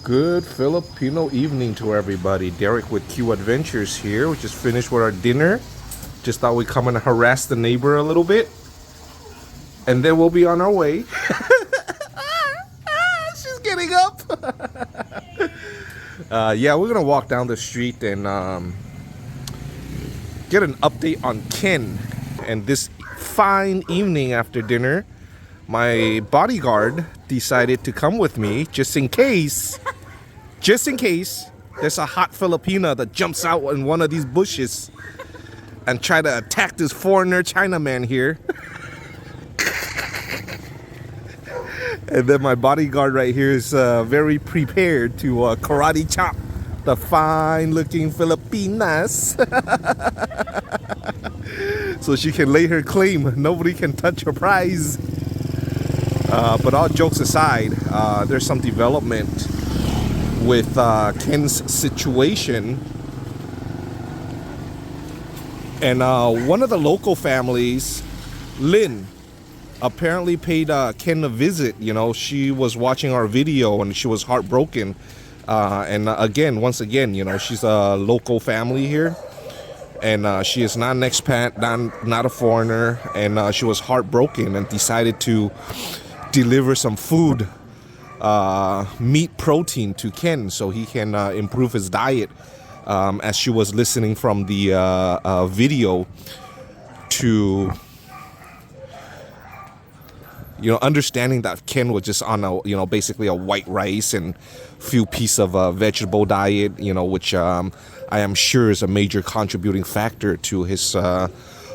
Good Filipino evening to everybody. Derek with Q Adventures here. We just finished with our dinner. Just thought we'd come and harass the neighbor a little bit. And then we'll be on our way. She's getting up. Yeah, we're going to walk down the street and get an update on Ken. And this fine evening after dinner, my bodyguard decided to come with me just in case there's a hot Filipina that jumps out in one of these bushes and try to attack this foreigner Chinaman here. And then my bodyguard right here is very prepared to karate chop the fine looking Filipinas. So she can lay her claim. Nobody can touch her prize. But all jokes aside, there's some development with Ken's situation. And one of the local families, Lynn, apparently paid Ken a visit. You know, she was watching our video and she was heartbroken. And once again, you know, she's a local family here. And she is not an expat, not a foreigner. And she was heartbroken and decided to deliver some food, meat protein to Ken so he can improve his diet. As she was listening from the video to, you know, understanding that Ken was just on a, you know, basically a white rice and few piece of a vegetable diet, you know, which I am sure is a major contributing factor to his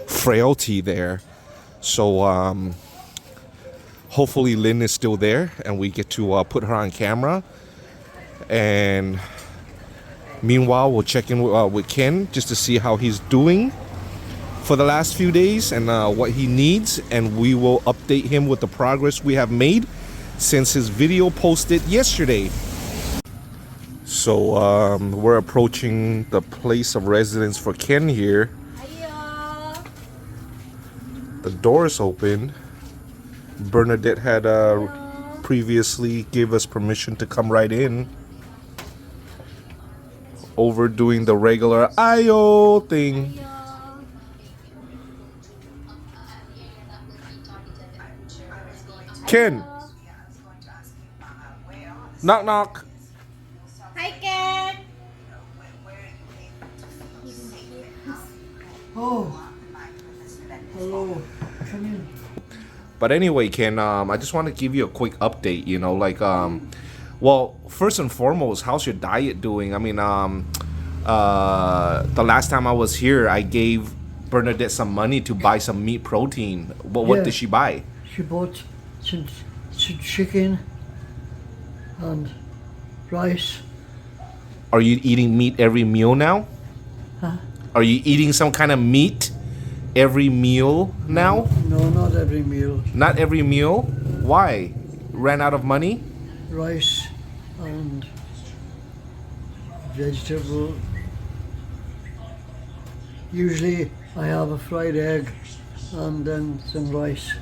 frailty there. So hopefully Lynn is still there and we get to put her on camera. And meanwhile, we'll check in with Ken just to see how he's doing for the last few days and what he needs. And we will update him with the progress we have made since his video posted yesterday. So we're approaching the place of residence for Ken here. The door is open. Bernadette had previously gave us permission to come right in. Overdoing the regular Ayo thing. Ken. Knock knock. Hi, Ken. Oh, hello. Come in. But anyway, Ken, I just want to give you a quick update, you know, like, well, first and foremost, how's your diet doing? I mean, the last time I was here, I gave Bernadette some money to buy some meat protein. What did she buy? She bought some chicken and rice. Are you eating meat every meal now? Huh? Are you eating some kind of meat every meal now? No, not every meal. Not every meal? Why? Ran out of money? Rice and vegetable. Usually I have a fried egg and then some rice.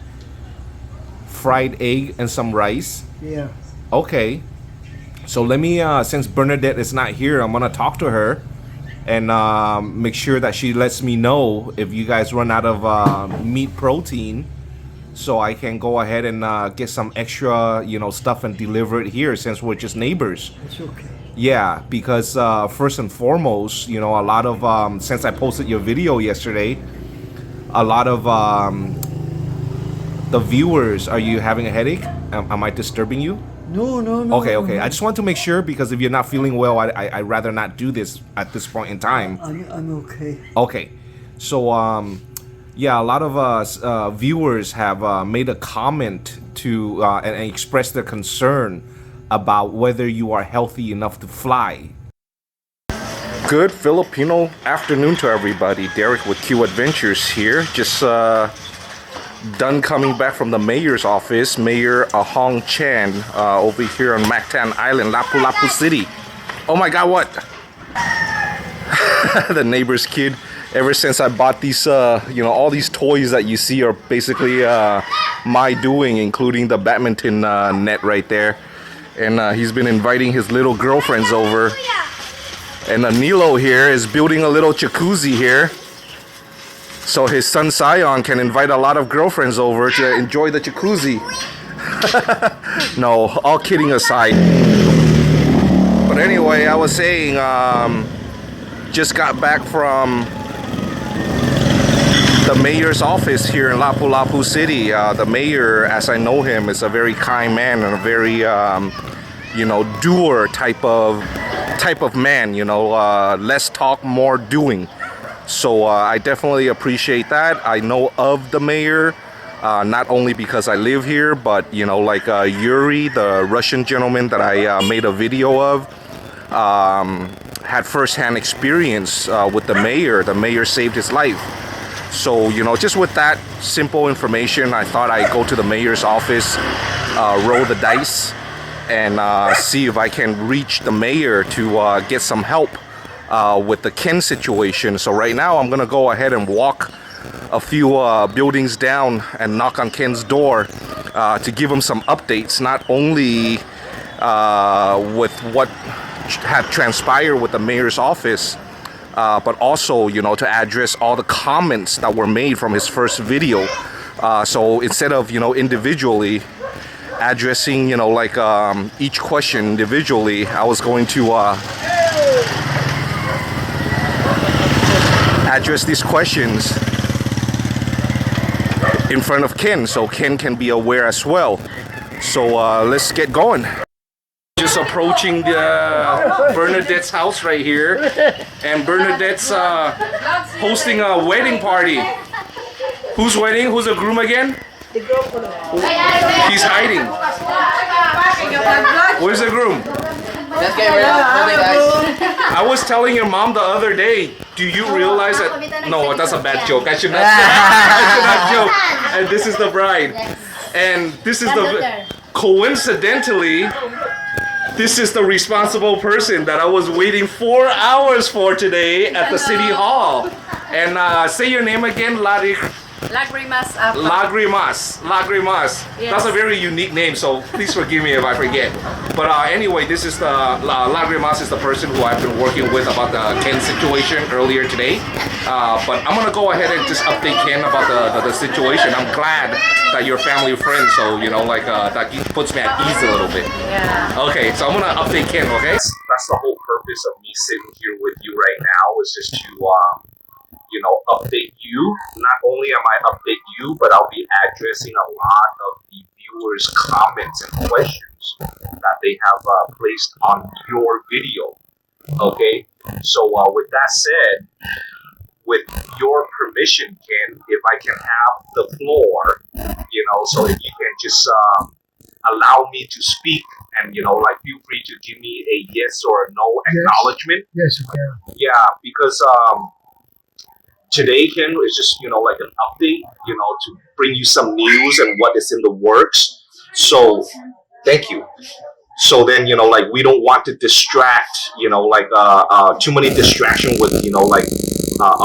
Fried egg and some rice? Yeah. Okay. So let me, since Bernadette is not here, I'm gonna talk to her and make sure that she lets me know if you guys run out of meat protein, so I can go ahead and get some extra, you know, stuff and deliver it here since we're just neighbors. It's okay. Yeah, because first and foremost, you know, a lot of since I posted your video yesterday, a lot of the viewers, are you having a headache? Am I disturbing you? No. Okay. No. I just want to make sure, because if you're not feeling well, I'd rather not do this at this point in time. I'm okay. Okay. So, yeah, a lot of us viewers have made a comment to and expressed their concern about whether you are healthy enough to fly. Good Filipino afternoon to everybody. Derek with Q Adventures here. Just done coming back from the mayor's office, Mayor Hong Chan, over here on Mactan Island, Lapu-Lapu City. Oh my God, what? The neighbor's kid. Ever since I bought these, you know, all these toys that you see are basically my doing, including the badminton net right there. and he's been inviting his little girlfriends over. And Nilo here is building a little jacuzzi here, so his son Sion can invite a lot of girlfriends over to enjoy the jacuzzi. No, all kidding aside. But anyway, I was saying, just got back from the mayor's office here in Lapu-Lapu City. The mayor, as I know him, is a very kind man and a very, doer type of man. Less talk, more doing. So I definitely appreciate that. I know of the mayor, not only because I live here, but Yuri, the Russian gentleman that I made a video of, had firsthand experience with the mayor. The mayor saved his life. So, just with that simple information, I thought I'd go to the mayor's office, roll the dice, and see if I can reach the mayor to get some help with the Ken situation. So right now I'm gonna go ahead and walk a few buildings down and knock on Ken's door to give him some updates, not only with what had transpired with the mayor's office, but also, to address all the comments that were made from his first video. So instead of, individually addressing, each question individually, I was going to address these questions in front of Ken, so Ken can be aware as well. So let's get going. Just approaching the Bernadette's house right here, and Bernadette's hosting a wedding party. Whose wedding? Who's the groom again? He's hiding. Where's the groom? Let's get real. Guys. I was telling your mom the other day, do you realize that... No, that's a bad joke. I should not joke. And this is the bride. And this is the... Coincidentally, this is the responsible person that I was waiting 4 hours for today at the city hall. And say your name again, Lagrimas. Lagrimas. Yes. That's a very unique name, so please forgive me if I forget. But anyway, this is the Lagrimas is the person who I've been working with about the Ken situation earlier today. But I'm gonna go ahead and just update Ken about the situation. I'm glad that you're family friends, so that puts me at ease a little bit. Yeah. Okay, so I'm gonna update Ken. Okay. That's the whole purpose of me sitting here with you right now, is just to update you. Not only am I update you, but I'll be addressing a lot of the viewers' comments and questions that they have placed on your video. Okay, so with that said, with your permission, Ken, if I can have the floor, so if you can just allow me to speak and feel free to give me a yes or a no acknowledgement. Yes, you can. Yeah, because today, Ken, is just, an update, to bring you some news and what is in the works. So, thank you. So then, we don't want to distract, too many distraction with, a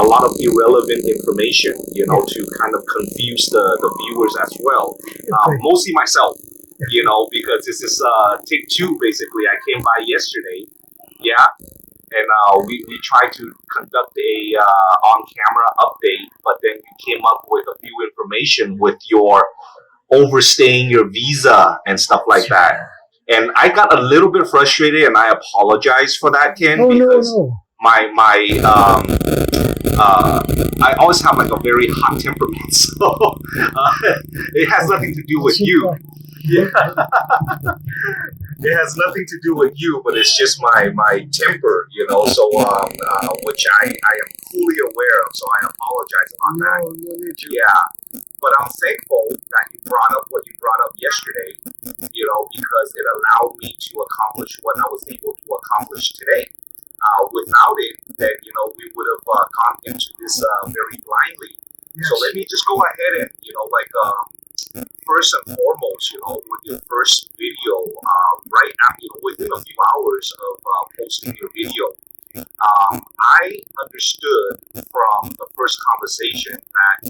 lot of irrelevant information, to kind of confuse the viewers as well. Mostly myself, because this is take two, basically. I came by yesterday, yeah. And we tried to conduct a on-camera update, but then you came up with a few information with your overstaying your visa and stuff like that. And I got a little bit frustrated, and I apologize for that, Ken, because I always have a very hot temperament, so it has nothing to do with you. Yeah. It has nothing to do with you, but it's just my temper, so which I am fully aware of, so I apologize about that. Yeah, but I'm thankful that you brought up what you brought up yesterday, because it allowed me to accomplish what I was able to accomplish today. Without it, then, we would have gone into this very blindly. Yes. So let me just go ahead and, first and foremost, with your first video, right after, within a few hours of posting your video, I understood from the first conversation that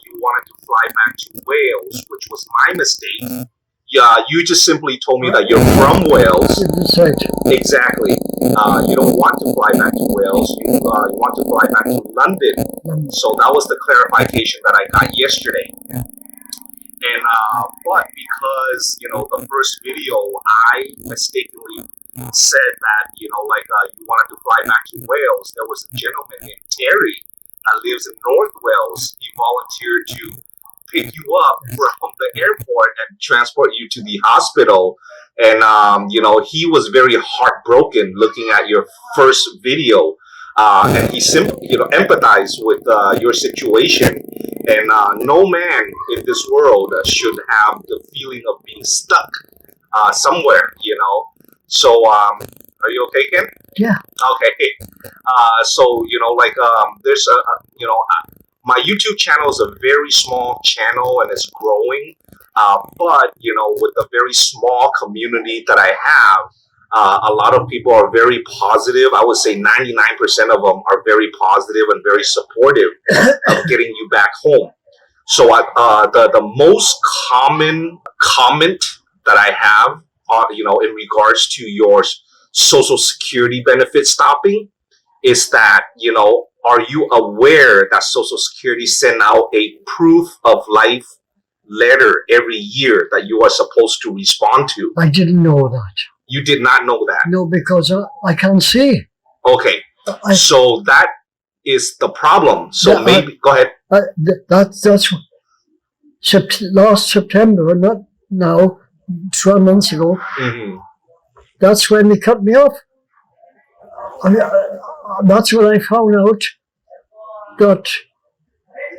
you wanted to fly back to Wales, which was my mistake. Yeah, you just simply told me that you're from Wales. That's right. Exactly. You don't want to fly back to Wales. You want to fly back to London. So that was the clarification that I got yesterday. And but because the first video I mistakenly said that you wanted to fly back to Wales, there was a gentleman named Terry that lives in North Wales. He volunteered to pick you up from the airport and transport you to the hospital. And he was very heartbroken looking at your first video. And he simply, empathized with your situation. And no man in this world should have the feeling of being stuck somewhere, So, are you okay, Ken? Yeah. Okay. So, there's my YouTube channel is a very small channel and it's growing. But, with the very small community that I have, a lot of people are very positive. I would say 99% of them are very positive and very supportive of getting you back home. So the most common comment that I have, in regards to your Social Security benefit stopping is that, are you aware that Social Security send out a proof of life letter every year that you are supposed to respond to? I didn't know that. You did not know that? No, because I can't see. Okay. So that is the problem. So Yeah, maybe, go ahead. That's last September, not now, 12 months ago. Hmm. That's when they cut me off. That's when I found out that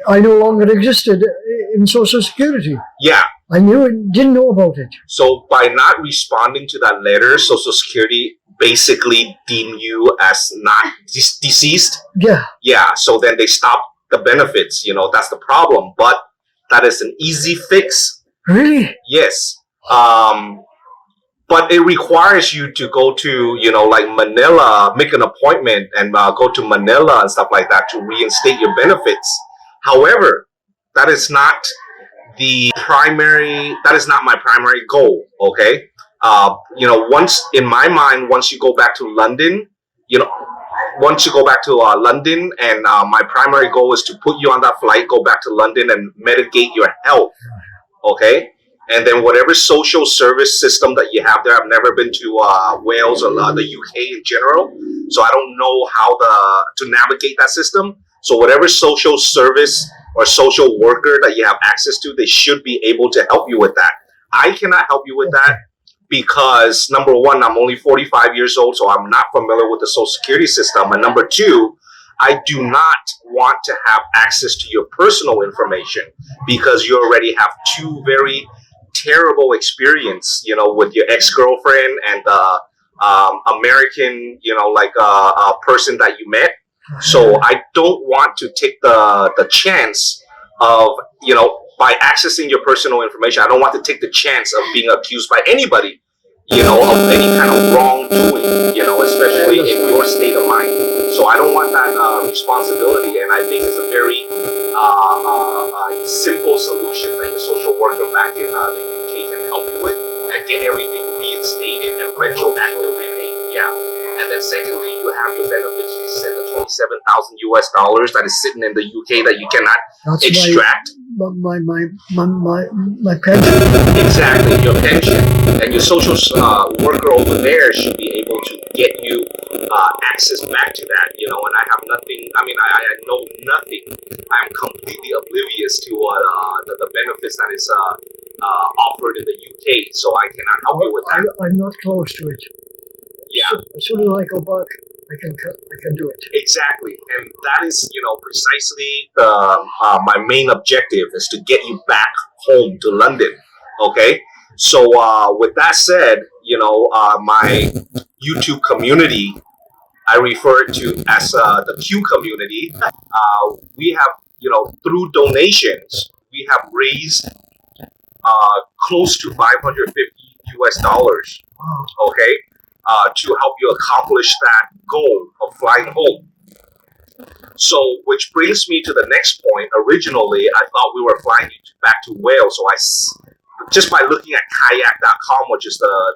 I no longer existed in Social Security. Yeah. I didn't know about it. So by not responding to that letter, Social Security basically deem you as not deceased. Yeah. Yeah. So then they stop the benefits. That's the problem. But that is an easy fix. Really? Yes. But it requires you to go to, Manila, make an appointment and go to Manila and stuff like that to reinstate your benefits. However, that is not my primary goal. Okay. Once you go back to London, London, and my primary goal is to put you on that flight, go back to London and mitigate your health. Okay. And then whatever social service system that you have there, I've never been to Wales or the UK in general, so I don't know how to navigate that system. So whatever social service or social worker that you have access to, they should be able to help you with that. I cannot help you with that because, number one, I'm only 45 years old, so I'm not familiar with the Social Security system. And number two, I do not want to have access to your personal information because you already have two very terrible experience, with your ex-girlfriend and American, person that you met. So I don't want to take the chance of, by accessing your personal information, I don't want to take the chance of being accused by anybody, of any kind of wrongdoing, especially in your state of mind. So I don't want that responsibility, and I think it's a very simple solution that your social worker back in the UK can help you with and get everything reinstated and retroactively paid. Yeah. And then secondly, you have your benefits. You said the $27,000 that is sitting in the UK that you cannot extract. My pension. Exactly, your pension. And your social worker over there should be able to get you access back to that, and I have nothing, I know nothing. I'm completely oblivious to the benefits that is offered in the UK, so I cannot help you with that. I'm not close to it. Yeah. As soon as I go back, I can do it. Exactly, and that is, precisely my main objective is to get you back home to London. Okay, so with that said, my YouTube community, I refer it to as the Q community. We have, through donations, we have raised close to $550 US. Okay. To help you accomplish that goal of flying home. So, which brings me to the next point. Originally, I thought we were flying you back to Wales. So just by looking at kayak.com, which is the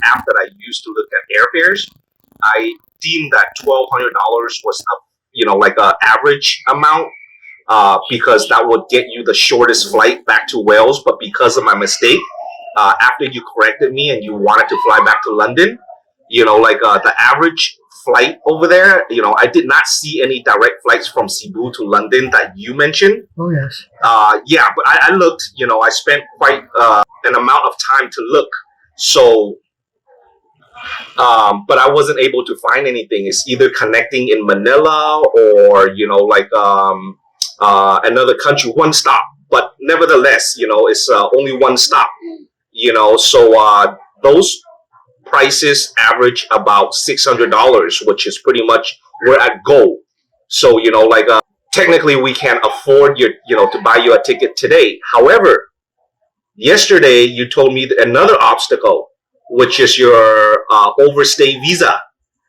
app that I use to look at airfares, I deemed that $1,200 was like a average amount, because that would get you the shortest flight back to Wales. But because of my mistake, after you corrected me and you wanted to fly back to London, the average flight over there, I did not see any direct flights from Cebu to London that you mentioned. Oh, yes. Yeah, but I looked, I spent quite an amount of time to look. So, but I wasn't able to find anything. It's either connecting in Manila or, another country, one stop. But nevertheless, it's only one stop, so those prices average about $600, which is pretty much where I go. So, technically we can afford to buy you a ticket today. However, yesterday you told me another obstacle, which is your overstay visa.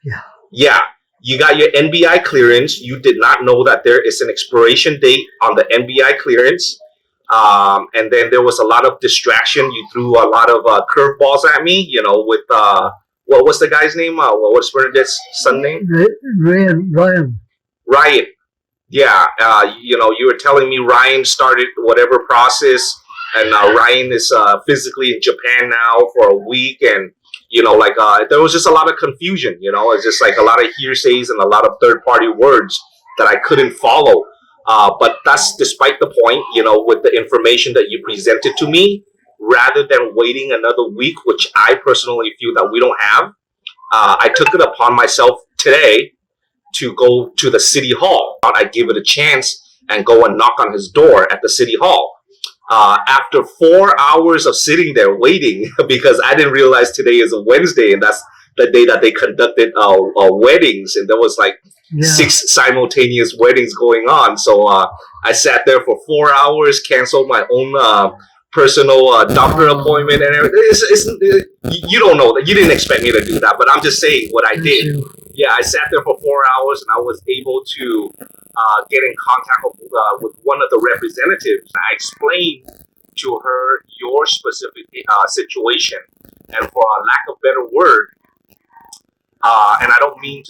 Yeah. Yeah. You got your NBI clearance. You did not know that there is an expiration date on the NBI clearance. And then there was a lot of distraction. You threw a lot of curveballs at me, with, what was the guy's name? What's Bernadette's son name? Ryan. Ryan. Yeah. You were telling me Ryan started whatever process, and Ryan is physically in Japan now for a week. And, there was just a lot of confusion, it's just like a lot of hearsays and a lot of third-party words that I couldn't follow. But that's despite the point, with the information that you presented to me, rather than waiting another week, which I personally feel that we don't have. I took it upon myself today to go to the city hall. I give it a chance and go and knock on his door at the city hall. After 4 hours of sitting there waiting, because I didn't realize today is a Wednesday and that's the day that they conducted weddings, and there was like 6 simultaneous weddings going on. So I sat there for 4 hours, canceled my own personal doctor appointment and everything. You don't know that. You didn't expect me to do that, but I'm just saying what I did. Yeah, I sat there for 4 hours and I was able to get in contact with one of the representatives. I explained to her your specific situation, and for a lack of better word, and I don't mean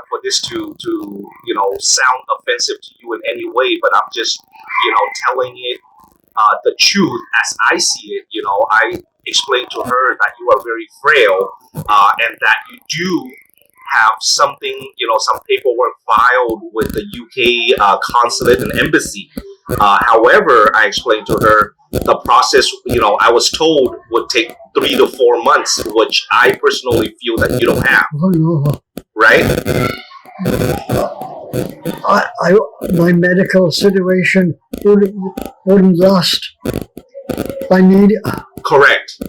for this to sound offensive to you in any way, but I'm just telling it the truth as I see it. I explained to her that you are very frail, and that you do have something, some paperwork filed with the UK consulate and embassy. However, I explained to her the process, I was told would take 3 to 4 months, which I personally feel that you don't have. Oh, no. Right? My medical situation wouldn't last. I need. Correct.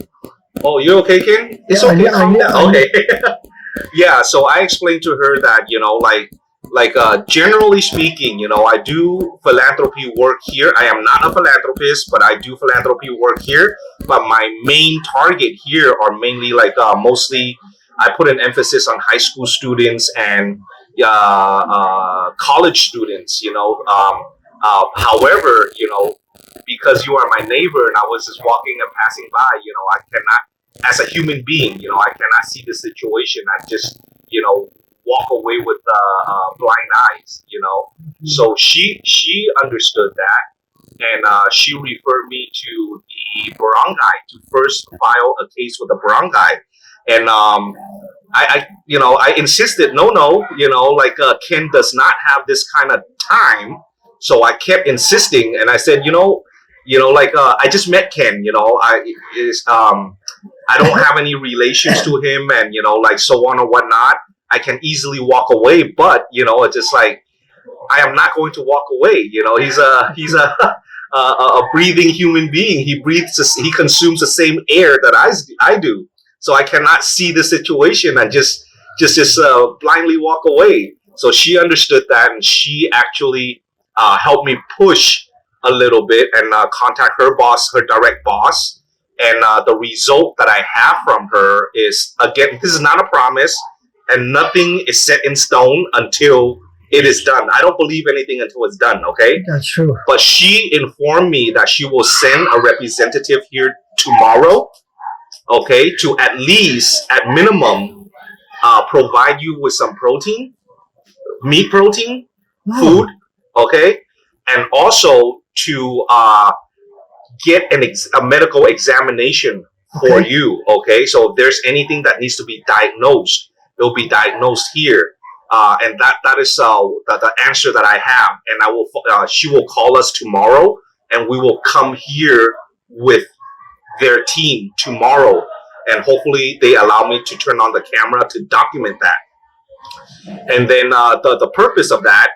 Oh, you okay, Ken? It's Yeah, okay. I Calm need- down. Okay. Yeah. So I explained to her that generally speaking, I do philanthropy work here. I am not a philanthropist, but I do philanthropy work here. But my main target here are mainly mostly I put an emphasis on high school students and college students. However, because you are my neighbor and I was just walking and passing by, I cannot, as a human being, I cannot see the situation. I just, walk away with blind eyes, So she understood that, and she referred me to the barangay to first file a case with the barangay. And I insisted, no, Ken does not have this kind of time. So I kept insisting, and I said, I just met Ken, I don't have any relations to him, and so on and whatnot. I can easily walk away, but it's just like I am not going to walk away. He's a breathing human being. He consumes the same air that I do. So I cannot see the situation and just blindly walk away. So she understood that, and she actually helped me push a little bit and contact her boss, her direct boss. And the result that I have from her is, again, this is not a promise, and nothing is set in stone until it is done. I don't believe anything until it's done, okay? That's true. But she informed me that she will send a representative here tomorrow, okay, to at least, at minimum, provide you with some protein, meat protein, food, okay, and also to get a medical examination for Okay. you, okay? So if there's anything that needs to be diagnosed, it'll be diagnosed here. And that is the answer that I have. And I will. She will call us tomorrow, and we will come here with their team tomorrow. And hopefully, they allow me to turn on the camera to document that. And then the purpose of that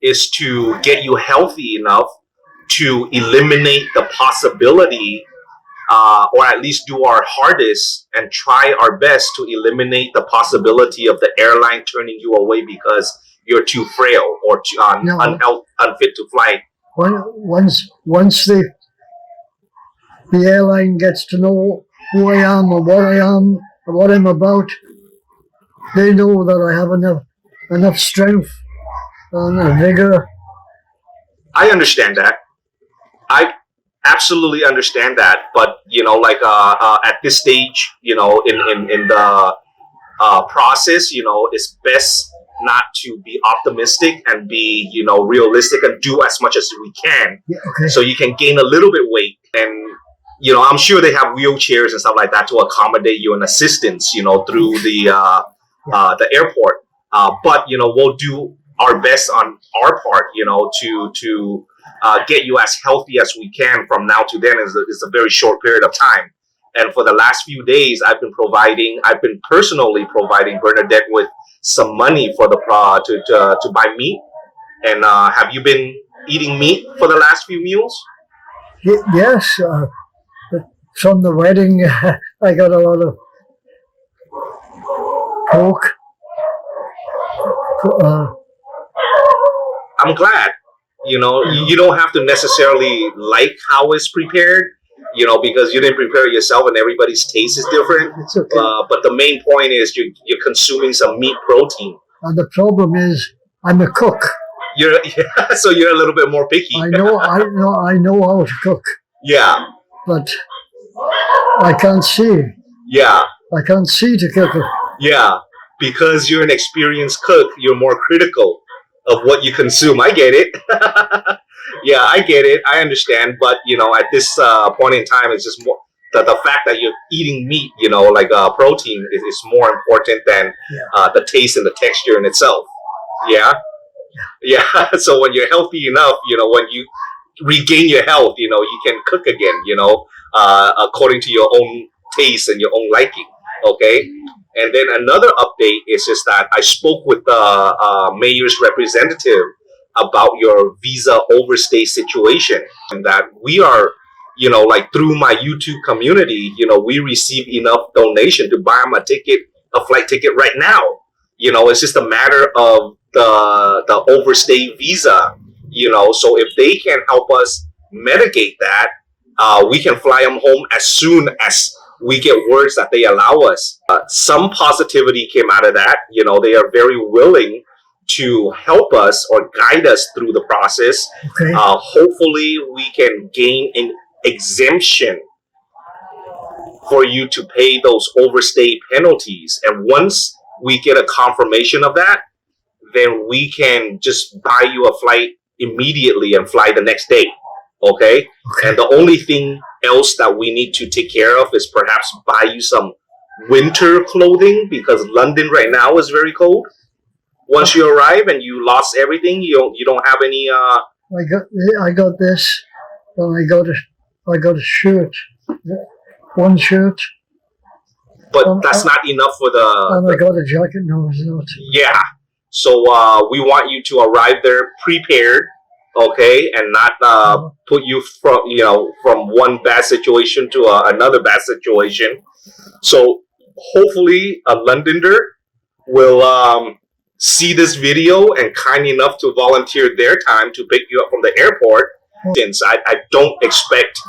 is to get you healthy enough to eliminate the possibility, or at least do our hardest and try our best to eliminate the possibility of the airline turning you away because you're too frail or too, unfit to fly. Once the airline gets to know who I am or what I am or what I'm about, they know that I have enough strength and vigor. I understand that. I absolutely understand that. But, you know, like at this stage, you know, in the process, you know, it's best not to be optimistic and be, you know, realistic and do as much as we can. Yeah, okay. So you can gain a little bit weight. And, you know, I'm sure they have wheelchairs and stuff like that to accommodate you and assistance, you know, through the airport. But, you know, we'll do our best on our part, you know, to get you as healthy as we can from now to then. Is a very short period of time. And for the last few days, I've been personally providing Bernadette with some money for the to buy meat. And have you been eating meat for the last few meals? Yes. From the wedding, I got a lot of pork. I'm glad. You know, you don't have to necessarily like how it's prepared, you know, because you didn't prepare it yourself and everybody's taste is different. It's okay. But the main point is you're consuming some meat protein. And the problem is, I'm a cook. So you're a little bit more picky. I know how to cook, Yeah, but I can't see. yeah, I can't see to cook it. yeah. Because you're an experienced cook, you're more critical of what you consume. I get it. Yeah, I get it. I understand. But, you know, at this point in time, it's just more the fact that you're eating meat, you know, like protein is more important than the taste and the texture in itself. Yeah? Yeah. So when you're healthy enough, you know, when you regain your health, you know, you can cook again, you know, according to your own taste and your own liking. Okay? And then another update is just that I spoke with the mayor's representative about your visa overstay situation, and that we are, you know, like through my YouTube community, you know, we receive enough donation to buy them a flight ticket right now. You know, it's just a matter of the overstay visa, you know, so if they can help us mitigate that, we can fly them home as soon as we get words that they allow us. Some positivity came out of that. You know, they are very willing to help us or guide us through the process. Okay. Hopefully we can gain an exemption for you to pay those overstay penalties. And once we get a confirmation of that, then we can just buy you a flight immediately and fly the next day. Okay? And the only thing else that we need to take care of is perhaps buy you some winter clothing, because London right now is very cold. Once you arrive and you lost everything, you don't have any I got this, and I got a shirt, one shirt, but that's not enough for and I got a jacket. No, it's not. Yeah. So we want you to arrive there prepared, okay, and not put you from one bad situation to another bad situation. So hopefully a Londoner will see this video and kind enough to volunteer their time to pick you up from the airport. Since I don't expect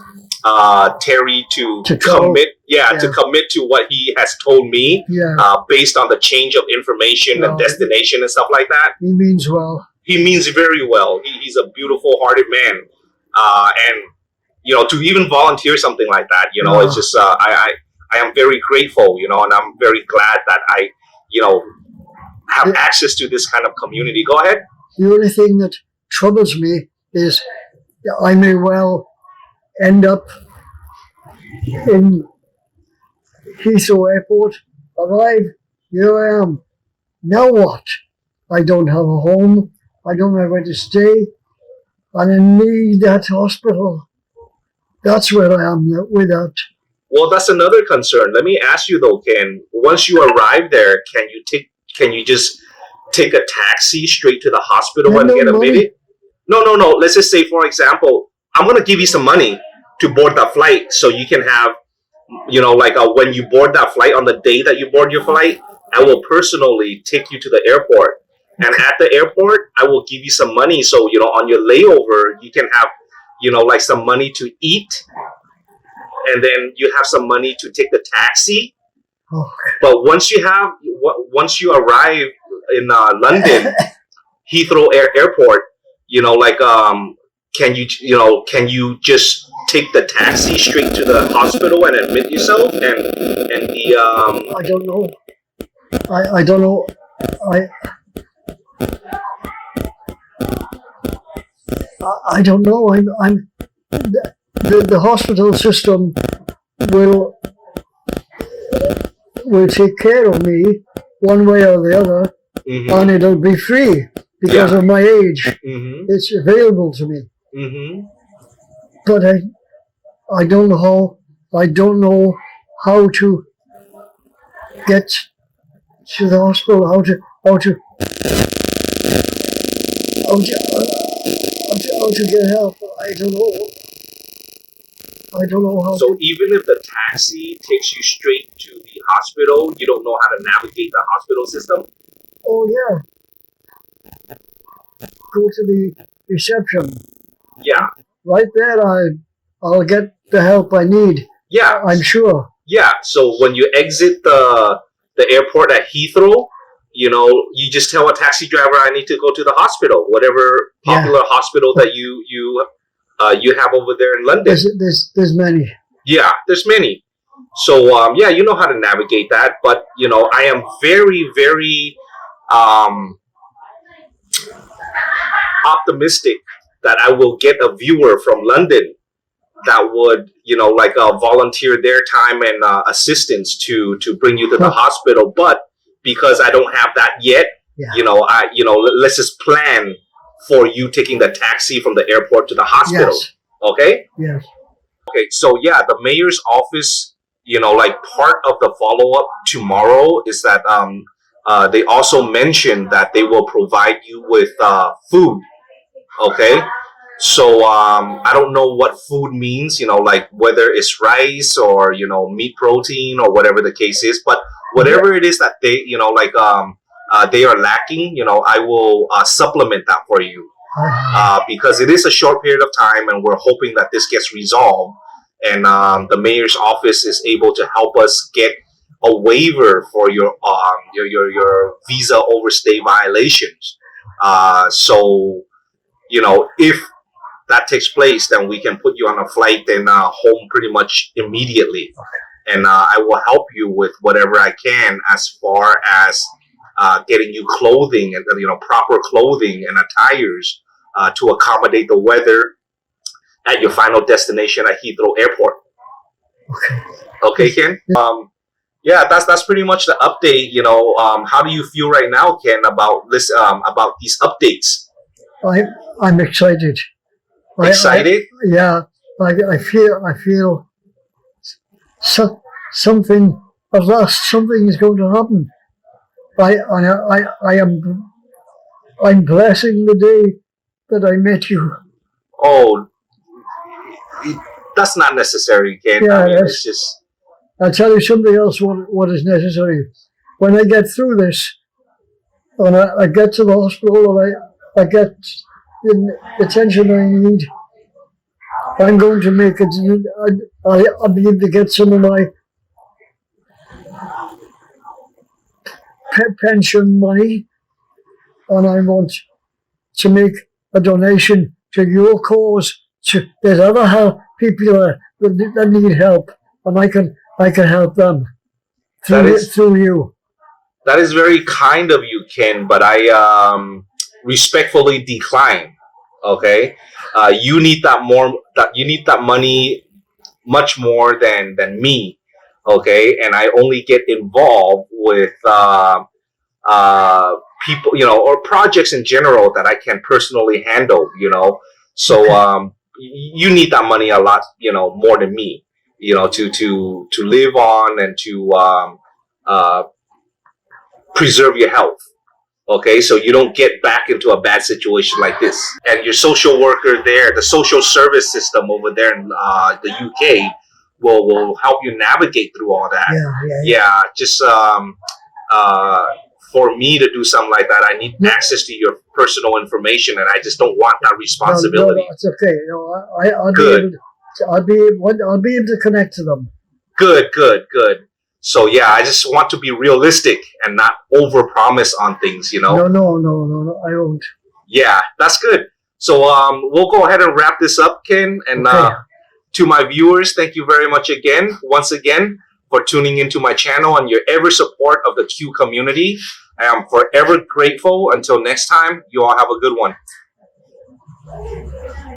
Terry to travel. commit. Yeah, to Yeah. commit to what he has told me, Yeah, based on the change of information and No. destination and stuff like that. he means well. He means very well. He's a beautiful-hearted man, and to even volunteer something like that, it's just I am very grateful, and I'm very glad that I, have access to this kind of community. Go ahead. The only thing that troubles me is I may well end up in Heathrow Airport, arrive, here I am. Now what? I don't have a home, I don't have where to stay, and I need that hospital. That's where I am with that. Well, that's another concern. Let me ask you though, Ken. Once you arrive there, can you just take a taxi straight to the hospital I and have get no money. admitted? No. Let's just say, for example, I'm gonna give you some money to board that flight, so you can have, when you board that flight, on the day that you board your flight, I will personally take you to the airport, and at the airport, I will give you some money, so on your layover, you can have, some money to eat, and then you have some money to take the taxi. Oh, But once you arrive in London, Heathrow Airport, can you just take the taxi straight to the hospital and admit yourself? And the I don't know. I don't know. I don't know. I'm the hospital system will take care of me one way or the other, mhm, and it'll be free because Yeah. of my age. mhm, It's available to me, mhm. but I don't know how to get to the hospital. How to get help. I don't know. I don't know how. So even if the taxi takes you straight to the hospital, you don't know how to navigate the hospital system? Oh yeah. Go to the reception. Yeah, Right there, I'll get the help I need. yeah, I'm sure. yeah. So when you exit the airport at Heathrow, you just tell a taxi driver, I need to go to the hospital, whatever popular hospital that you have over there in London. There's many. Yeah, there's many. So you know how to navigate that. But I am very, very optimistic that I will get a viewer from London that would volunteer their time and assistance to bring you to the hospital. But because I don't have that yet, Yeah. let's just plan for you taking the taxi from the airport to the hospital. Yes. Okay. Yes. Okay, so yeah, the mayor's office, part of the follow-up tomorrow is that they also mentioned that they will provide you with food. Okay, so I don't know what food means, whether it's rice or meat protein or whatever the case is, but whatever it is that they they are lacking, I will supplement that for you. Because it is a short period of time, and we're hoping that this gets resolved, and the mayor's office is able to help us get a waiver for your visa overstay violations. So if that takes place, then we can put you on a flight and home pretty much immediately, and I will help you with whatever I can as far as getting you clothing and proper clothing and attires to accommodate the weather at your final destination at Heathrow Airport. Okay, Ken. Yeah, that's pretty much the update. How do you feel right now, Ken, about this? About these updates? I'm excited. Excited? Yeah. I feel something. At last, something is going to happen. I'm blessing the day that I met you. Oh, that's not necessary, Ken. Yeah, I mean, that's- it's just I'll tell you something else. What is necessary? When I get through this, and I get to the hospital, and I get the attention I need, I'm going to make it. I believe to get some of my pension money, and I want to make a donation to your cause. There's other people that need help, and I can help them through you. That is very kind of you, Ken, but I respectfully decline. Okay, you need that more. You need that money much more than me. Okay, and I only get involved with people, or projects in general that I can personally handle. So you need that money a lot, more than me. To live on and to preserve your health. Okay, so you don't get back into a bad situation like this. And your social worker there, the social service system over there in the UK will help you navigate through all that. Yeah, just for me to do something like that, I need access to your personal information, and I just don't want that responsibility. No, it's okay. I'll be able to connect to them. Good. So yeah, I just want to be realistic and not overpromise on things, No, I won't. Yeah, that's good. So we'll go ahead and wrap this up, Ken. And Okay. to my viewers, thank you very much once again, for tuning into my channel and your ever support of the Q community. I am forever grateful. Until next time, you all have a good one.